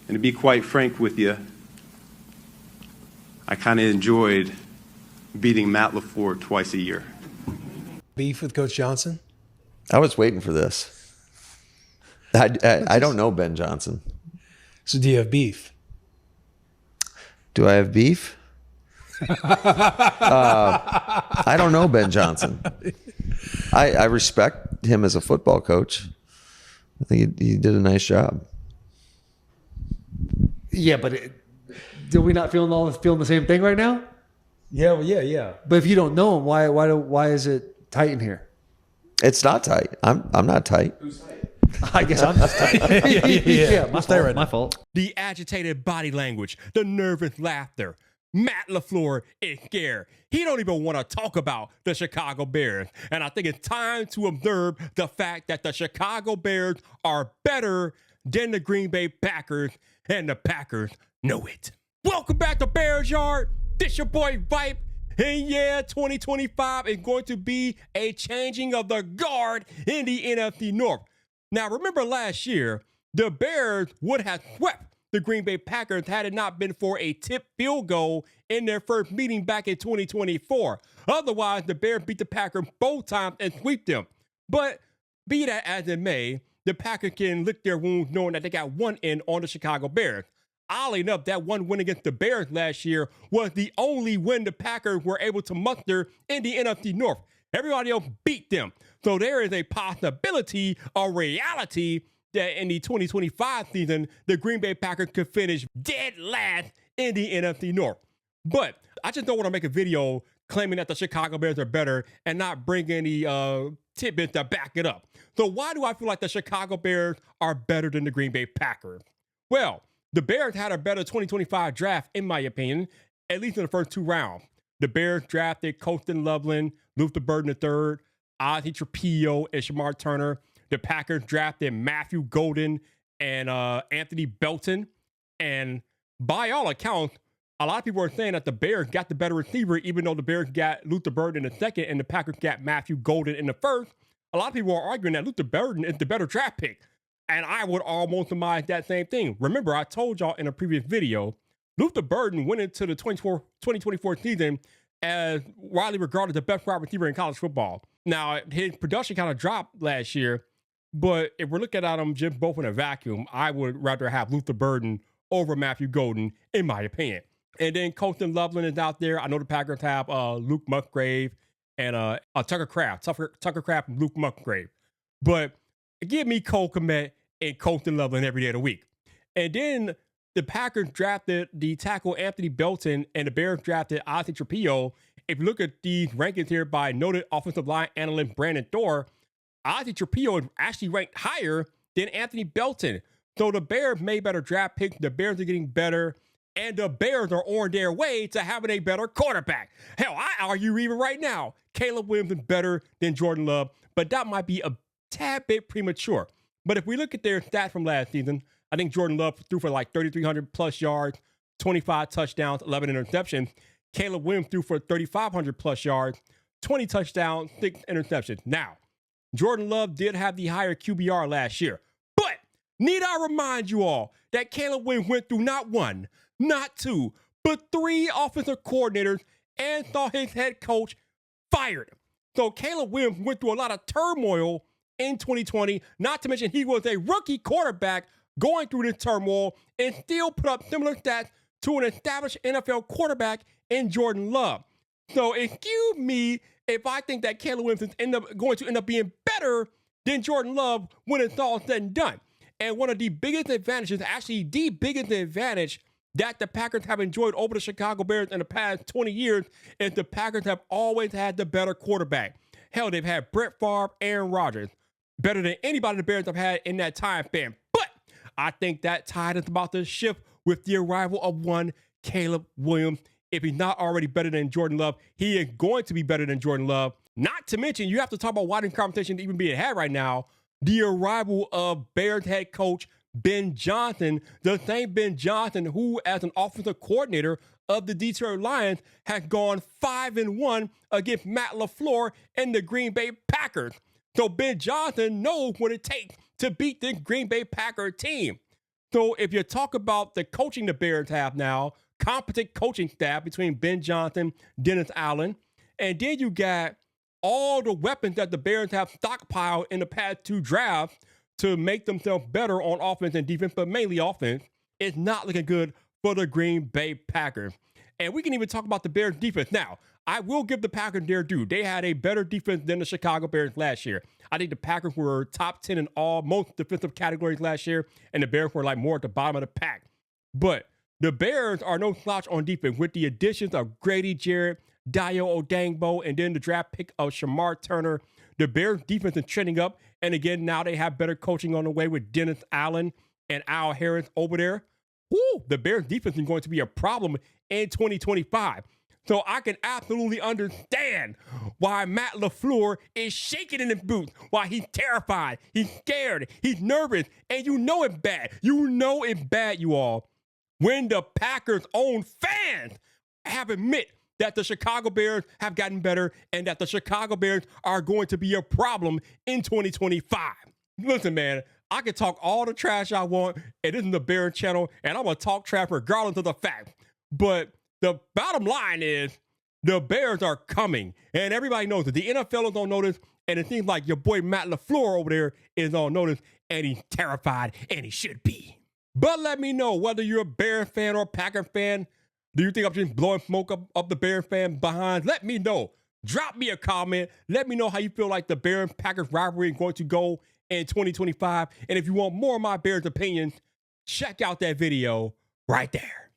And to be quite frank with you, I kind of enjoyed beating Matt LaFleur twice a year. Beef with Coach Johnson? I was waiting for this. I don't know Ben Johnson. So do you have beef? Do I have beef? I don't know Ben Johnson. I respect him as a football coach. I think he did a nice job. Yeah, but do we not feeling the same thing right now? Yeah, well, yeah. But if you don't know him, why is it tight in here? It's not tight. I'm not tight. Who's tight? I guess I'm just tight. yeah, my fault. The agitated body language, the nervous laughter. Matt LaFleur is scared. He don't even want to talk about the Chicago Bears. And I think it's time to observe the fact that the Chicago Bears are better than the Green Bay Packers, and the Packers know it. Welcome back to Bears Yard. This your boy Vipe. And yeah, 2025 is going to be a changing of the guard in the NFC North. Now, remember last year, the Bears would have swept the Green Bay Packers had it not been for a tipped field goal in their first meeting back in 2024. Otherwise, the Bears beat the Packers both times and sweep them. But be that as it may, the Packers can lick their wounds knowing that they got one in on the Chicago Bears. Oddly enough, that one win against the Bears last year was the only win the Packers were able to muster in the NFC North. Everybody else beat them. So there is a possibility, a reality, that in the 2025 season, the Green Bay Packers could finish dead last in the NFC North. But I just don't want to make a video claiming that the Chicago Bears are better and not bring any tidbits to back it up. So why do I feel like the Chicago Bears are better than the Green Bay Packers? Well, the Bears had a better 2025 draft, in my opinion, at least in the first two rounds. The Bears drafted Colston Loveland, Luther Burden III, Ozzie Trapillo, and Shamar Turner. The Packers drafted Matthew Golden and Anthony Belton. And by all accounts, a lot of people are saying that the Bears got the better receiver, even though the Bears got Luther Burden in the second and the Packers got Matthew Golden in the first. A lot of people are arguing that Luther Burden is the better draft pick. And I would almost surmise that same thing. Remember, I told y'all in a previous video, Luther Burden went into the 2024 season as widely regarded the best wide receiver in college football. Now, his production kind of dropped last year, but if we're looking at them just both in a vacuum, I would rather have Luther Burden over Matthew Golden, in my opinion. And then Colston Loveland is out there. I know the Packers have Luke Musgrave and Tucker Kraft. Tucker Kraft and Luke Musgrave. But give me Cole Kmet and Colston Loveland every day of the week. And then the Packers drafted the tackle Anthony Belton and the Bears drafted Ozzie Trapillo. If you look at these rankings here by noted offensive line analyst Brandon Thor, Ozzie Trapillo is actually ranked higher than Anthony Belton. So the Bears made better draft picks. The Bears are getting better. And the Bears are on their way to having a better quarterback. Hell, I argue even right now, Caleb Williams is better than Jordan Love, but that might be a tad bit premature. But if we look at their stats from last season, I think Jordan Love threw for like 3,300 plus yards, 25 touchdowns, 11 interceptions. Caleb Williams threw for 3,500 plus yards, 20 touchdowns, 6 interceptions. Now, Jordan Love did have the higher QBR last year. But need I remind you all that Caleb Williams went through not one, not two, but 3 offensive coordinators and saw his head coach fired. So Caleb Williams went through a lot of turmoil in 2020, not to mention he was a rookie quarterback going through this turmoil and still put up similar stats to an established NFL quarterback in Jordan Love. So excuse me if I think that Caleb Williams is going to end up being better than Jordan Love when it's all said and done. And one of the biggest advantages, actually the biggest advantage that the Packers have enjoyed over the Chicago Bears in the past 20 years is the Packers have always had the better quarterback. Hell, they've had Brett Favre, Aaron Rodgers, better than anybody the Bears have had in that time span. But I think that tide is about to shift with the arrival of one Caleb Williams. If he's not already better than Jordan Love, he is going to be better than Jordan Love. Not to mention, you have to talk about why this conversation even being had right now, the arrival of Bears head coach Ben Johnson, the same Ben Johnson who, as an offensive coordinator of the Detroit Lions, has gone 5-1 against Matt LaFleur and the Green Bay Packers. So Ben Johnson knows what it takes to beat this Green Bay Packer team. So if you talk about the coaching the Bears have now, competent coaching staff between Ben Johnson, Dennis Allen, and then you got all the weapons that the Bears have stockpiled in the past 2 drafts to make themselves better on offense and defense, but mainly offense, it's not looking good for the Green Bay Packers. And we can even talk about the Bears defense. Now, I will give the Packers their due. They had a better defense than the Chicago Bears last year. I think the Packers were top 10 in most defensive categories last year, and the Bears were like more at the bottom of the pack. But the Bears are no slouch on defense with the additions of Grady Jarrett, Dayo Odangbo, and then the draft pick of Shamar Turner. The Bears defense is trending up, and again, now they have better coaching on the way with Dennis Allen and Al Harris over there. Woo, the Bears defense is going to be a problem in 2025. So I can absolutely understand why Matt LaFleur is shaking in his boots, why he's terrified, he's scared, he's nervous, and you know it's bad. You know it's bad, you all, when the Packers' own fans have admit that the Chicago Bears have gotten better and that the Chicago Bears are going to be a problem in 2025. Listen, man, I can talk all the trash I want. It isn't the Bears channel, and I'm going to talk trash regardless of the fact. But the bottom line is the Bears are coming, and everybody knows it. The NFL is on notice, and it seems like your boy Matt LaFleur over there is on notice, and he's terrified, and he should be. But let me know whether you're a Bears fan or a Packers fan. Do you think I'm just blowing smoke up the Bears fan behind? Let me know. Drop me a comment. Let me know how you feel like the Bears-Packers rivalry is going to go in 2025. And if you want more of my Bears opinions, check out that video right there.